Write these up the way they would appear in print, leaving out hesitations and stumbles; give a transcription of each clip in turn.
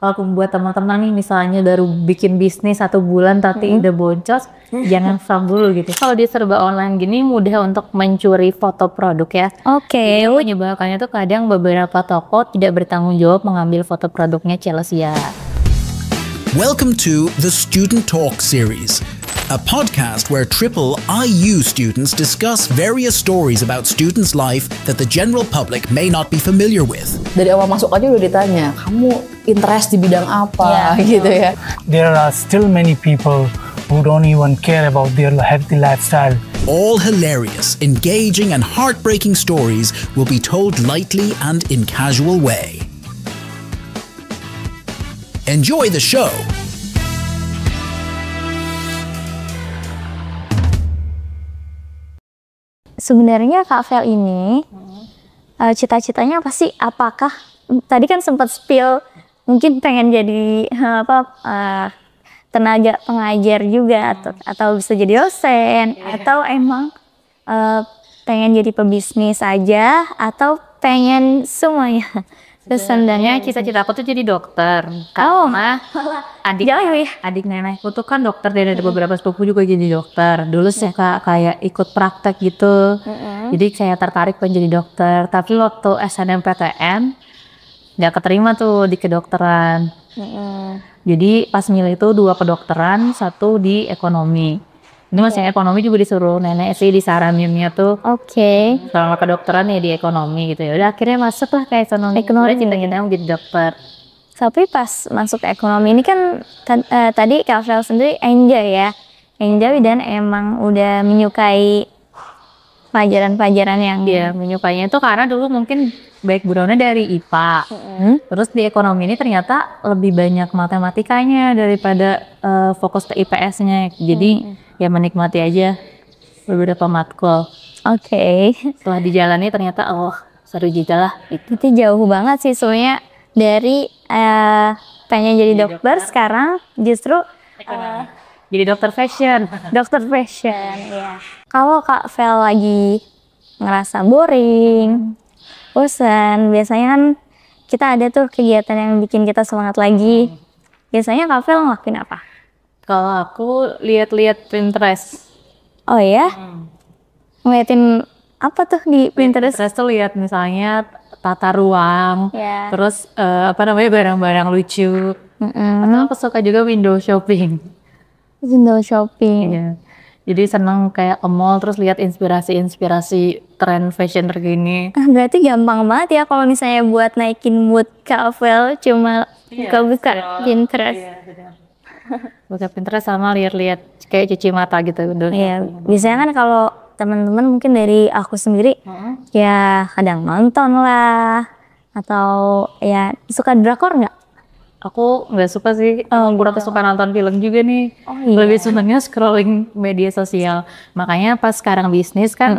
Kalau buat teman-teman nih misalnya baru bikin bisnis 1 bulan tapi udah boncos, jangan stop dulu gitu. Kalau di serba online gini mudah untuk mencuri foto produk ya. Oke. Jadi menyebabkannya tuh kadang beberapa toko tidak bertanggung jawab mengambil foto produknya Chelsea. Welcome to the Student Talk series, a podcast where triple IU students discuss various stories about students' life that the general public may not be familiar with. Dari awal masuk aja udah ditanya, kamu interest di bidang apa gitu ya. There are still many people who don't even care about their healthy lifestyle. All hilarious, engaging and heartbreaking stories will be told lightly and in casual way. Enjoy the show! Sebenarnya Kak Vel ini cita-citanya apa sih? Apakah tadi kan sempat spill mungkin pengen jadi tenaga pengajar juga atau bisa jadi dosen atau emang pengen jadi pebisnis aja atau pengen semuanya? Sebenarnya cita-cita aku tuh jadi dokter. Karena adik nenekku tuh kan dokter, dan ada beberapa sepupu juga jadi dokter. Dulu suka kayak ikut praktek gitu. Jadi saya tertarik pengen jadi dokter. Tapi waktu SNMPTN nggak keterima tuh di kedokteran. Jadi pas milih itu 2 kedokteran, 1 di ekonomi. Ini masih ekonomi juga disuruh nenek sih disaraninnya tuh. Oke. Sama kedokteran ya di ekonomi gitu ya. Udah akhirnya masuk lah ke ekonomi. Udah cinta-cinta mau jadi dokter. Tapi pas masuk ke ekonomi ini kan tadi Kak Vel sendiri enjoy dan emang udah menyukai pelajaran-pelajaran yang dia menyukainya itu karena dulu mungkin background-nya dari IPA. Terus di ekonomi ini ternyata lebih banyak matematikanya daripada fokus ke IPS-nya. Jadi ya menikmati aja beberapa matkul. Oke. Setelah dijalani ternyata seru juga lah. Itu jauh banget sih soalnya dari pengen jadi dokter sekarang justru jadi dokter fashion. Dokter fashion, ya. Kalau Kak Vel lagi ngerasa boring, bosan, biasanya kan kita ada tuh kegiatan yang bikin kita semangat lagi. Biasanya Kak Vel ngelakuin apa? Kalau aku lihat-lihat Pinterest. Oh ya? Ngeliatin apa tuh di Pinterest? Pinterest tuh lihat misalnya tata ruang, terus barang-barang lucu. Atau aku suka juga window shopping. Window shopping. Iya. Jadi seneng kayak ke mall terus lihat inspirasi tren fashion terkini. Berarti gampang banget ya kalau misalnya buat naikin mood Kak Vel cuma buka Pinterest. Buka Pinterest sama lihat-lihat kayak cuci mata gitu. Iya. Biasanya kan kalau teman-teman mungkin dari aku sendiri ya kadang nonton lah atau ya suka drakor nggak? Aku nggak suka sih, kurang suka nonton film juga nih. Lebih senangnya scrolling media sosial. Makanya pas sekarang bisnis kan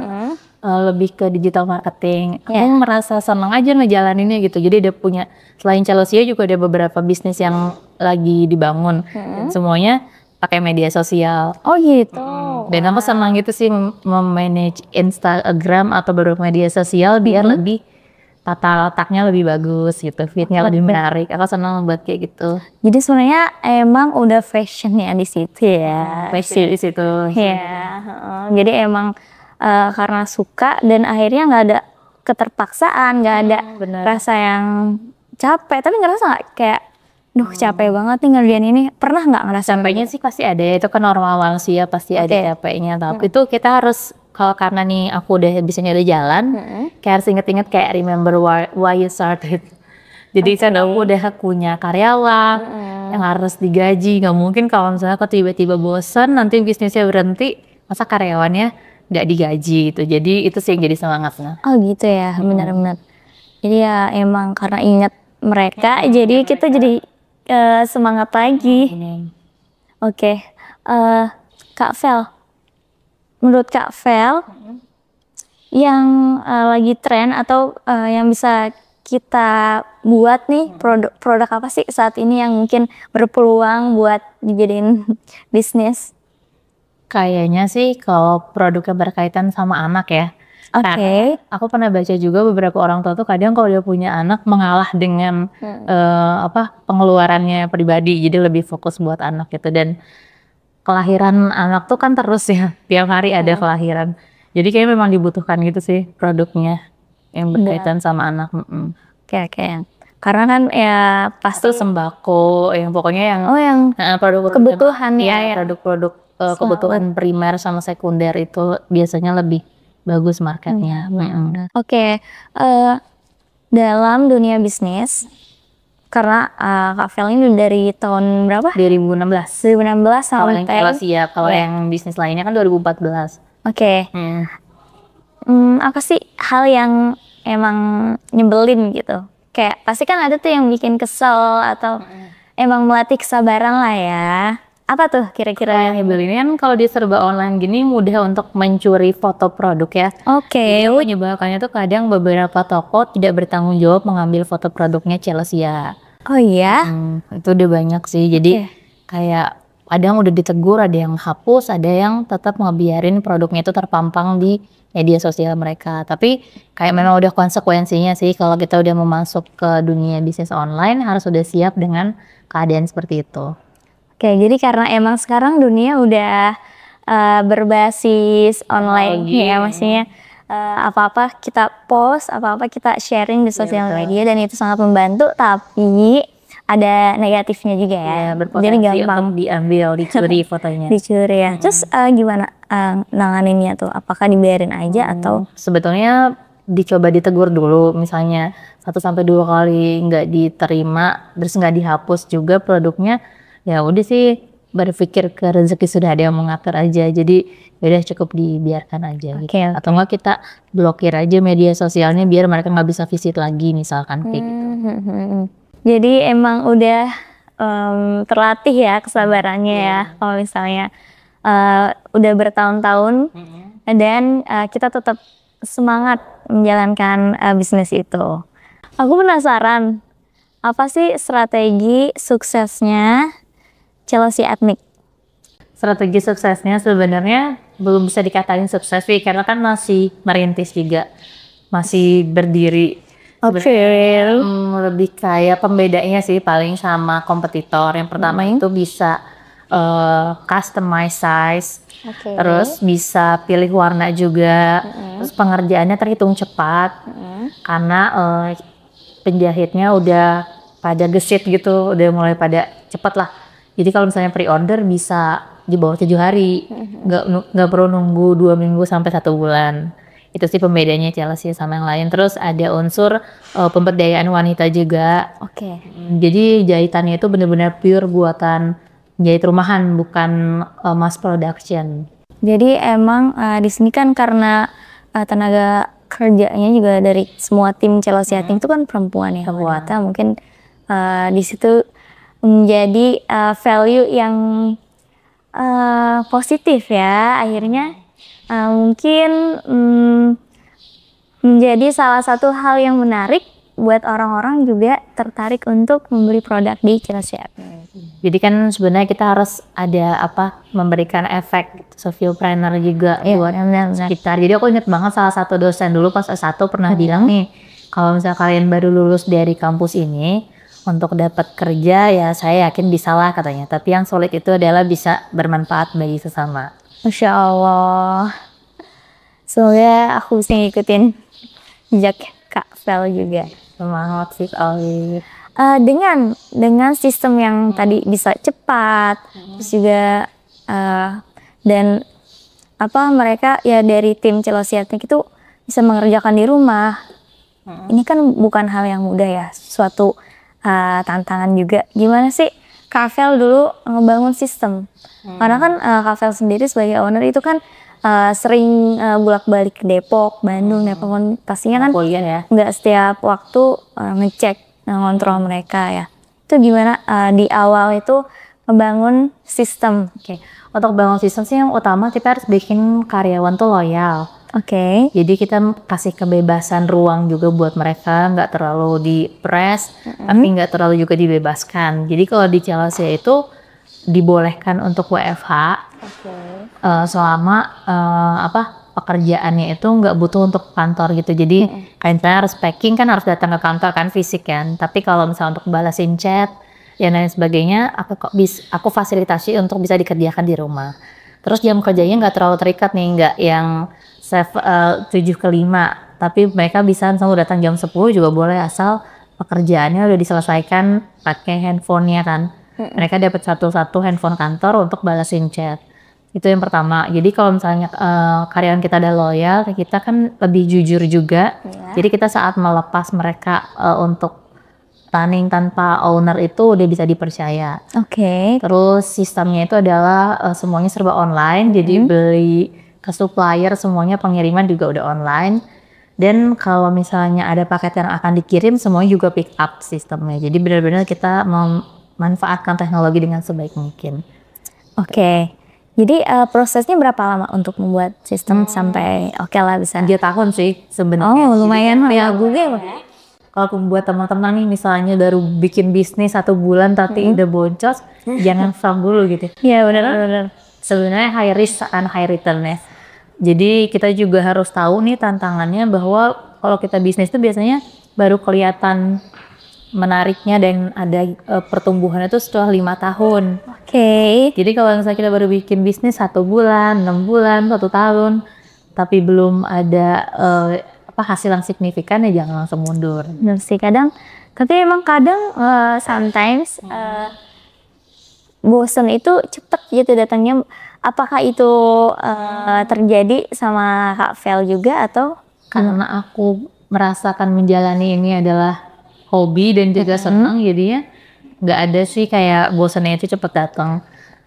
lebih ke digital marketing. Aku merasa senang aja ngejalaninnya gitu. Jadi dia punya, selain Chelsea juga ada beberapa bisnis yang lagi dibangun. Dan semuanya pakai media sosial. Oh gitu. Dan aku senang gitu sih memanage Instagram atau beberapa media sosial biar lebih tata letaknya lebih bagus gitu, fitnya lebih menarik. Aku senang buat kayak gitu. Jadi sebenarnya emang udah fashionnya di situ ya. Fashion di situ. Ya. Jadi emang karena suka dan akhirnya nggak ada keterpaksaan, nggak ada rasa yang capek. Tapi ngerasa nggak kayak, capek banget nih ngerjain ini. Pernah nggak ngerasa capeknya sih pasti ada. Itu kan normal manusia pasti ada capeknya. Tapi itu kita harus, kalau karena nih aku udah bisa nyari jalan, kayak harus inget-inget kayak remember why you started. Jadi saya udah punya karyawan yang harus digaji. Nggak mungkin kalau misalnya aku tiba-tiba bosan nanti bisnisnya berhenti, masa karyawannya nggak digaji gitu. Jadi itu sih yang jadi semangatnya. Oh gitu ya, benar-benar. Jadi ya emang karena ingat mereka, jadi kita jadi semangat lagi. Oke. Kak Vel, menurut Kak Vel yang lagi tren atau yang bisa kita buat nih produk apa sih saat ini yang mungkin berpeluang buat dijadiin bisnis? Kayaknya sih kalau produk yang berkaitan sama anak ya. Oke. Aku pernah baca juga beberapa orang tua tuh kadang kalau dia punya anak mengalah dengan pengeluarannya pribadi, jadi lebih fokus buat anak gitu. Dan kelahiran anak tuh kan terus ya, tiap hari ada kelahiran. Jadi kayaknya memang dibutuhkan gitu sih produknya yang berkaitan sama anak. Oke. Karena kan ya pasti Sembako, yang pokoknya yang yang produk kebutuhan ya, produk-produk kebutuhan primer sama sekunder itu biasanya lebih bagus marketnya. Oke, dalam dunia bisnis, karena Kak Vel ini dari tahun berapa? 2016. 2016 sampai Kalau siap, kalau yang bisnis lainnya kan 2014. Oke. Apa sih hal yang emang nyebelin gitu? Kayak pasti kan ada tuh yang bikin kesel atau emang melatih kesabaran lah ya. Apa tuh kira-kira yang Nyebelin kan kalau di serba online gini mudah untuk mencuri foto produk ya. Oke. Jadi menyebalkannya tuh kadang beberapa toko tidak bertanggung jawab mengambil foto produknya Chelsea. Oh iya? Itu udah banyak sih. Jadi kayak kadang udah ditegur, ada yang hapus, ada yang tetap ngebiarin produknya itu terpampang di media sosial mereka. Tapi kayak memang udah konsekuensinya sih kalau kita udah mau masuk ke dunia bisnis online harus udah siap dengan keadaan seperti itu. Oke, jadi karena emang sekarang dunia udah berbasis online ya, maksudnya apa-apa kita post, apa-apa kita sharing di sosial media dan itu sangat membantu, tapi ada negatifnya juga ya. Berpotensi Jadi gampang untuk diambil, dicuri fotonya. dicuri ya. Terus gimana nanganinnya tuh? Apakah dibiarin aja atau? Sebetulnya dicoba ditegur dulu, misalnya 1-2 kali nggak diterima, terus nggak dihapus juga produknya, ya udah sih berpikir ke rezeki sudah ada yang mengatur aja, jadi udah cukup dibiarkan aja gitu. Atau enggak kita blokir aja media sosialnya biar mereka nggak bisa visit lagi misalkan kayak gitu. Jadi emang udah terlatih ya kesabarannya ya kalau misalnya udah bertahun-tahun dan kita tetap semangat menjalankan bisnis itu. Aku penasaran, apa sih strategi suksesnya Chelsea Ethnic? Strategi suksesnya sebenarnya belum bisa dikatain sukses sih, karena kan masih merintis juga, masih berdiri. Lebih kayak pembedanya sih paling sama kompetitor. Yang pertama itu bisa customize size, terus bisa pilih warna juga, terus pengerjaannya terhitung cepat karena penjahitnya udah pada gesit gitu, udah mulai pada cepet lah. Jadi kalau misalnya pre-order bisa di bawah 7 hari, nggak perlu nunggu 2 minggu sampai 1 bulan. Itu sih pembedanya Chelsea sama yang lain. Terus ada unsur pemberdayaan wanita juga. Jadi jahitannya itu benar-benar pure buatan jahit rumahan, bukan mass production. Jadi emang di sini kan karena tenaga kerjanya juga dari semua tim Chelsea Ethnic itu kan perempuan ya. Wanita mungkin di situ menjadi value yang positif ya, akhirnya mungkin menjadi salah satu hal yang menarik buat orang-orang juga tertarik untuk membeli produk di Chelsea Ethnic. Jadi kan sebenarnya kita harus ada memberikan efek socialpreneur juga buat sekitar. Jadi aku ingat banget salah satu dosen dulu pas S1 pernah bilang nih, kalau misalnya kalian baru lulus dari kampus ini, untuk dapat kerja ya saya yakin bisa lah katanya. Tapi yang sulit itu adalah bisa bermanfaat bagi sesama. Masya Allah. Semoga aku bisa ngikutin jejak Kak Vel juga. Semangat sih Ali. Dengan sistem yang tadi bisa cepat, terus juga dan mereka ya dari tim Chelsea Ethnic itu bisa mengerjakan di rumah. Ini kan bukan hal yang mudah ya, suatu tantangan juga. Gimana sih Kak Vel dulu ngebangun sistem? Karena kan Kak Vel sendiri sebagai owner itu kan sering bolak-balik ke Depok, Bandung, Depok, pastinya kan nggak setiap waktu ngecek, ngontrol mereka ya. Itu gimana di awal itu ngebangun sistem? Untuk bangun sistem sih yang utama kita harus bikin karyawan tuh loyal. Jadi kita kasih kebebasan ruang juga buat mereka, nggak terlalu di-press, tapi nggak terlalu juga dibebaskan. Jadi kalau di Chelsea itu dibolehkan untuk WFH selama pekerjaannya itu nggak butuh untuk kantor gitu. Jadi kayak misalnya harus packing kan harus datang ke kantor kan fisik kan. Tapi kalau misalnya untuk balasin chat dan lain sebagainya, aku fasilitasi untuk bisa dikerjakan di rumah. Terus jam kerjanya nggak terlalu terikat nih, nggak yang 7 ke 5. Tapi mereka bisa misalnya datang jam 10 juga boleh asal pekerjaannya udah diselesaikan pakai handphonenya kan. Mereka dapat satu handphone kantor untuk balasin chat. Itu yang pertama. Jadi kalau misalnya karyawan kita ada loyal, kita kan lebih jujur juga. Jadi kita saat melepas mereka untuk running tanpa owner itu udah bisa dipercaya. Terus sistemnya itu adalah semuanya serba online. Jadi beli ke supplier semuanya pengiriman juga udah online. Dan kalau misalnya ada paket yang akan dikirim semuanya juga pick up sistemnya. Jadi benar-benar kita memanfaatkan teknologi dengan sebaik mungkin. Jadi prosesnya berapa lama untuk membuat sistem sampai lah bisa? 3 tahun sih sebenarnya. Lumayan ya Google. Kalau buat teman-teman nih misalnya baru bikin bisnis 1 bulan tapi udah boncos, jangan farm dulu gitu. Iya benar. Sebenarnya high risk and high return ya. Jadi kita juga harus tahu nih tantangannya bahwa kalau kita bisnis itu biasanya baru kelihatan menariknya dan ada pertumbuhan itu setelah 5 tahun. Jadi kalau misalnya kita baru bikin bisnis 1 bulan, 6 bulan, 1 tahun, tapi belum ada hasil yang signifikan ya jangan langsung mundur. Benar sih tapi emang kadang sometimes bosen itu cepet gitu datangnya. Apakah itu terjadi sama Kak Vel juga atau? Karena aku merasakan menjalani ini adalah hobi dan juga senang, jadinya nggak ada sih kayak bosannya itu cepet datang.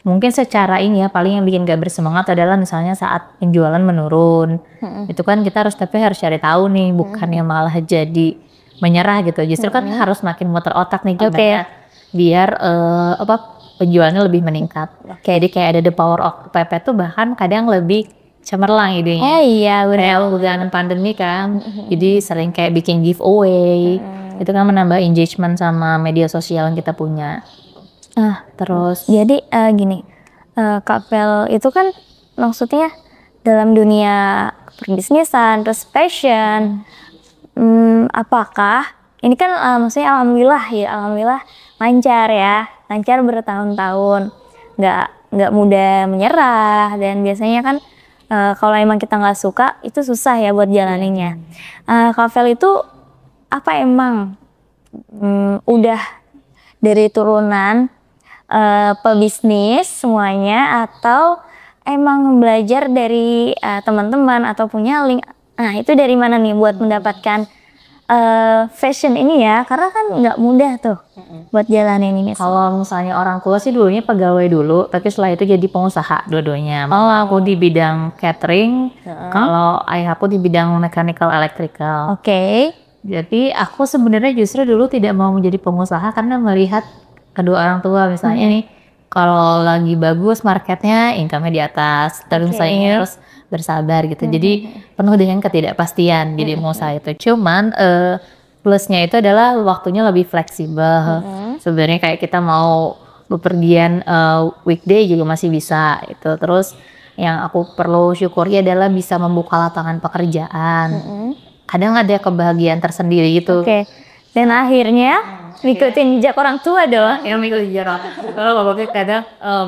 Mungkin secara ini ya paling yang bikin gak bersemangat adalah misalnya saat penjualan menurun. Itu kan kita harus cari tahu nih, bukannya malah jadi menyerah gitu. Justru kan harus makin muter otak nih gimana biar penjualannya lebih meningkat. Jadi kayak ada the power of PP tuh bahkan kadang lebih cemerlang idenya. Iya benar. Kayak pandemi kan, jadi sering kayak bikin giveaway. Itu kan menambah engagement sama media sosial yang kita punya. Terus jadi gini, Kak Vel itu kan maksudnya dalam dunia perbisnisan terus fashion, apakah ini kan maksudnya alhamdulillah lancar bertahun-tahun, nggak mudah menyerah dan biasanya kan kalau emang kita nggak suka itu susah ya buat jalaninnya. Kak Vel itu apa emang udah dari turunan pebisnis semuanya atau emang belajar dari teman-teman atau punya link? Itu dari mana nih buat mendapatkan fashion ini ya, karena kan nggak mudah tuh buat jalanin ini. Kalau misalnya orang tua sih dulunya pegawai dulu, tapi setelah itu jadi pengusaha dua-duanya. Kalau aku di bidang catering, kalau ayah aku di bidang mechanical electrical. Jadi aku sebenarnya justru dulu tidak mau menjadi pengusaha karena melihat kedua orang tua misalnya nih, kalau lagi bagus marketnya, income-nya di atas, terus misalnya harus bersabar gitu. Jadi penuh dengan ketidakpastian jadi pengusaha itu. Cuman plusnya itu adalah waktunya lebih fleksibel. Sebenarnya kayak kita mau bepergian weekday juga masih bisa itu. Terus yang aku perlu syukuri adalah bisa membuka lapangan pekerjaan. Kadang ada kebahagiaan tersendiri gitu. Dan akhirnya ngikutin jejak orang tua dong. Yang ngikutin jejak orang tua. Kalau bapaknya kadang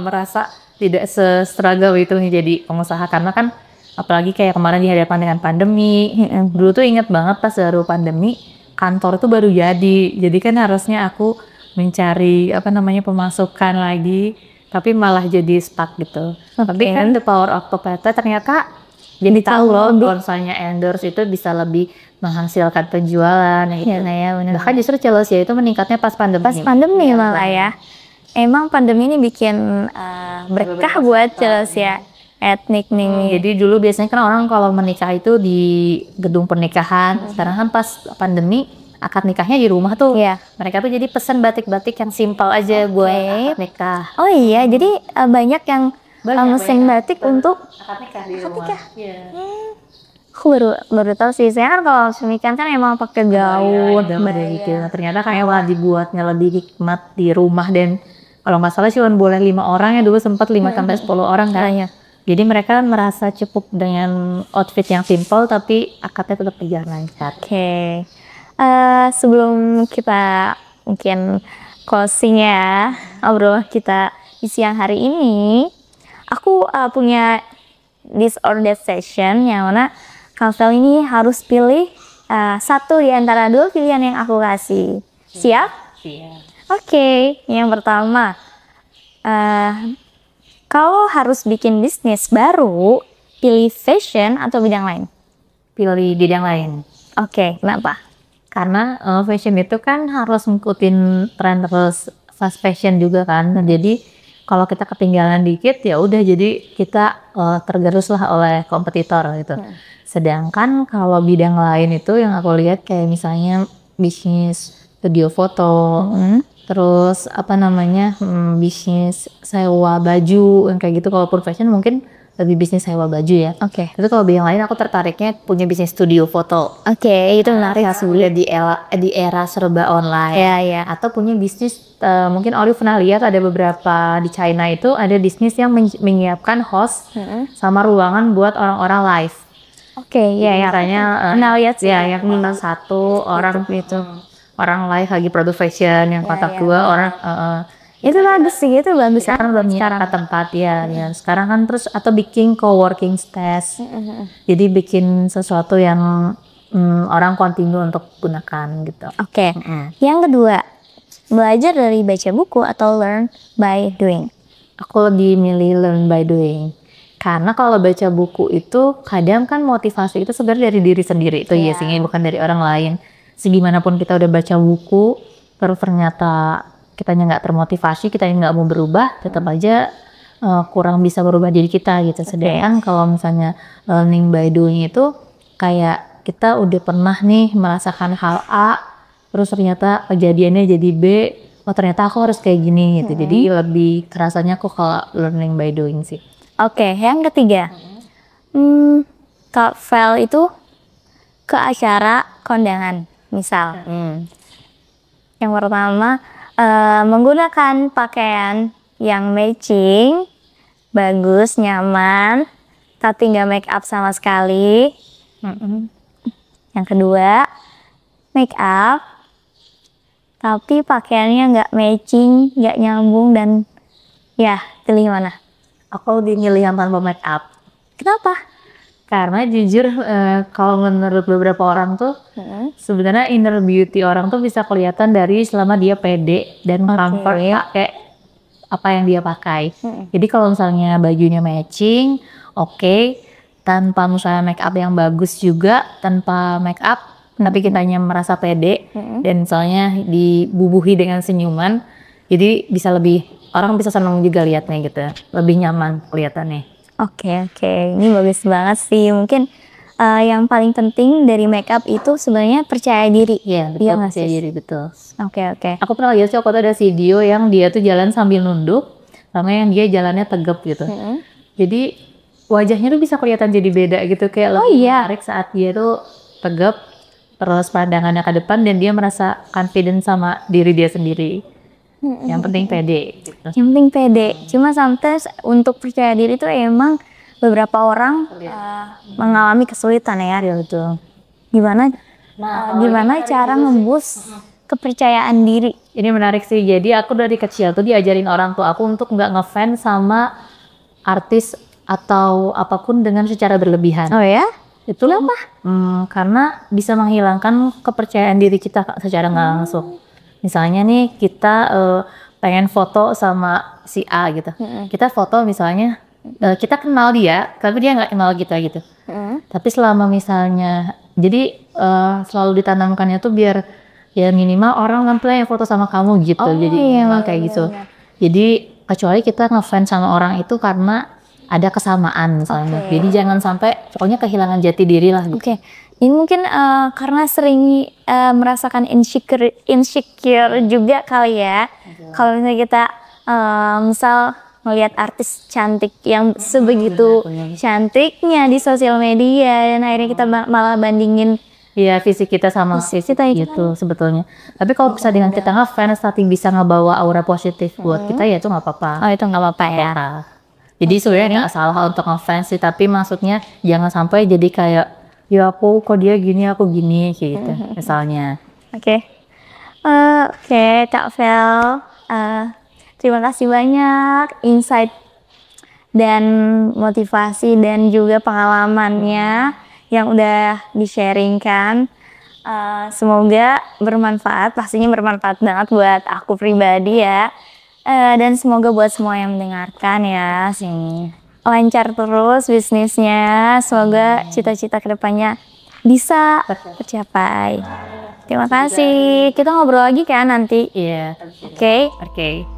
merasa tidak se-struggle itu nih jadi pengusaha, karena kan apalagi kayak kemarin dihadapkan dengan pandemi. Dulu tuh inget banget pas baru pandemi, kantor itu baru jadi kan harusnya aku mencari pemasukan lagi, tapi malah jadi stuck gitu. Tapi kan the power of PT ternyata jadi tahu loh kalau misalnya endorse itu bisa lebih menghasilkan penjualan gitu. Bahkan justru Chelsea itu meningkatnya pas pandemi. Malah ya. Emang pandemi ini bikin berkah buat Chelsea ya. Etnik nih. Jadi dulu biasanya kan orang kalau menikah itu di gedung pernikahan. Sekarang kan pas pandemi akad nikahnya di rumah tuh. Mereka tuh jadi pesan batik-batik yang simpel aja buat akad nikah. Oh iya, jadi banyak yang mesin batik untuk akad nikah di rumah. Aku baru tahu sih. Saya kan kalau semikan kan emang pakai gaun gitu. Ternyata kayak wah dibuatnya lebih hikmat di rumah, dan kalau nggak salah cuma boleh 5 orang ya, dulu sempat 5 sampai 10 orang kan. Jadi mereka merasa cukup dengan outfit yang simple tapi akadnya tetap berjalan lancar. Oke. Sebelum kita mungkin closing ya obrolan kita di siang hari ini, aku punya this or that session yang mana Kak Vel ini harus pilih satu di antara dua pilihan yang aku kasih. Siap? Iya. Oke, yang pertama, kalau harus bikin bisnis baru, pilih fashion atau bidang lain? Pilih bidang lain. Oke, kenapa? Karena fashion itu kan harus ngikutin tren terus, fast fashion juga kan. Jadi kalau kita ketinggalan dikit ya udah jadi kita tergerus lah oleh kompetitor gitu. Sedangkan kalau bidang lain itu yang aku lihat kayak misalnya bisnis studio foto, terus apa namanya bisnis sewa baju yang kayak gitu. Kalaupun fashion mungkin lebih bisnis sewa baju ya. Oke. Itu kalau bidang lain aku tertariknya punya bisnis studio foto. Oke, itu menarik. Sudah di era serba online. Ya. Atau punya bisnis mungkin Olive pernah lihat ada beberapa di China itu ada bisnis yang menyiapkan host sama ruangan buat orang-orang live. Oke, ya. Misalnya Pernah lihat sih. ya yang satu orang itu orang live lagi produk fashion yang kotak ya. dua orang Itu bagus sih, itu bagus sekarang buat sekarang tempat ya sekarang kan terus atau bikin co-working space. Jadi bikin sesuatu yang orang continue untuk gunakan gitu. Oke. Yang kedua, belajar dari baca buku atau learn by doing? Aku lebih milih learn by doing. Karena kalau baca buku itu kadang kan motivasi itu sebenarnya dari diri sendiri itu ya sih, bukan dari orang lain. Segimanapun kita udah baca buku, terus ternyata kitanya nggak termotivasi, kitanya nggak mau berubah, tetap aja kurang bisa berubah diri kita gitu. Sedangkan kalau misalnya learning by doing itu kayak kita udah pernah nih merasakan hal A, terus ternyata kejadiannya jadi B, oh ternyata aku harus kayak gini gitu. Jadi lebih kerasanya aku kalau learning by doing sih. Oke, yang ketiga, Kak Vel itu ke acara kondangan, misal. Yang pertama, menggunakan pakaian yang matching, bagus, nyaman, tapi nggak make up sama sekali. Yang kedua, make up, tapi pakaiannya nggak matching, nggak nyambung, dan ya, pilih mana? Aku lebih milih yang tanpa make up. Kenapa? Karena jujur kalau menurut beberapa orang tuh sebenarnya inner beauty orang tuh bisa kelihatan dari selama dia pede dan comfort pakai apa yang dia pakai. Jadi kalau misalnya bajunya matching, oke, tanpa misalnya make up yang bagus juga, tanpa make up tapi kitanya merasa pede dan misalnya dibubuhi dengan senyuman, jadi bisa lebih orang bisa senang juga liatnya gitu, lebih nyaman kelihatannya. Oke, ini bagus banget sih. Mungkin yang paling penting dari makeup itu sebenarnya percaya diri. Iya, betul, percaya diri, betul. Oke. Aku pernah lihat sih, aku tuh ada video yang dia tuh jalan sambil nunduk, sama yang dia jalannya tegap gitu. Jadi wajahnya tuh bisa kelihatan jadi beda gitu, kayak lebih menarik saat dia tuh tegap, terus pandangannya ke depan dan dia merasa confident sama diri dia sendiri. Yang penting pede gitu. Yang penting pede. Cuma sometimes untuk percaya diri itu emang beberapa orang mengalami kesulitan ya. Betul. Gimana cara nge-boost kepercayaan diri? Ini menarik sih. Jadi aku dari kecil tuh diajarin orang tua aku untuk nggak ngefans sama artis atau apapun dengan secara berlebihan. Oh ya? Itu apa? Karena bisa menghilangkan kepercayaan diri kita secara nggak langsung. Misalnya nih kita pengen foto sama si A gitu. Kita foto misalnya, kita kenal dia, tapi dia nggak kenal kita gitu. Tapi selama misalnya, jadi selalu ditanamkannya tuh biar ya minimal orang nanti yang foto sama kamu gitu. Jadi kayak gitu. Jadi kecuali kita ngefans sama orang itu karena ada kesamaan misalnya. Jadi jangan sampai pokoknya kehilangan jati diri lah gitu. Ini mungkin karena sering merasakan insecure juga kali ya. Kalau misalnya kita misal melihat artis cantik yang sebegitu cantiknya di sosial media dan akhirnya kita malah bandingin fisik kita sama fisik gitu sebetulnya. Tapi kalau bisa dengan kita ngefans tapi bisa ngebawa aura positif buat kita ya itu nggak apa-apa. Oh itu nggak apa-apa ya. Jadi sebenarnya nggak salah untuk ngefans sih, tapi maksudnya jangan sampai jadi kayak ya aku kok dia gini aku gini kayak gitu misalnya. Oke, Kak Vel, terima kasih banyak insight dan motivasi dan juga pengalamannya yang udah di-sharingkan. Semoga bermanfaat, pastinya bermanfaat banget buat aku pribadi ya. Dan semoga buat semua yang mendengarkan ya, lancar terus bisnisnya. Semoga cita-cita kedepannya bisa tercapai. Terima kasih. Kita ngobrol lagi kan nanti. Iya. Oke. Oke.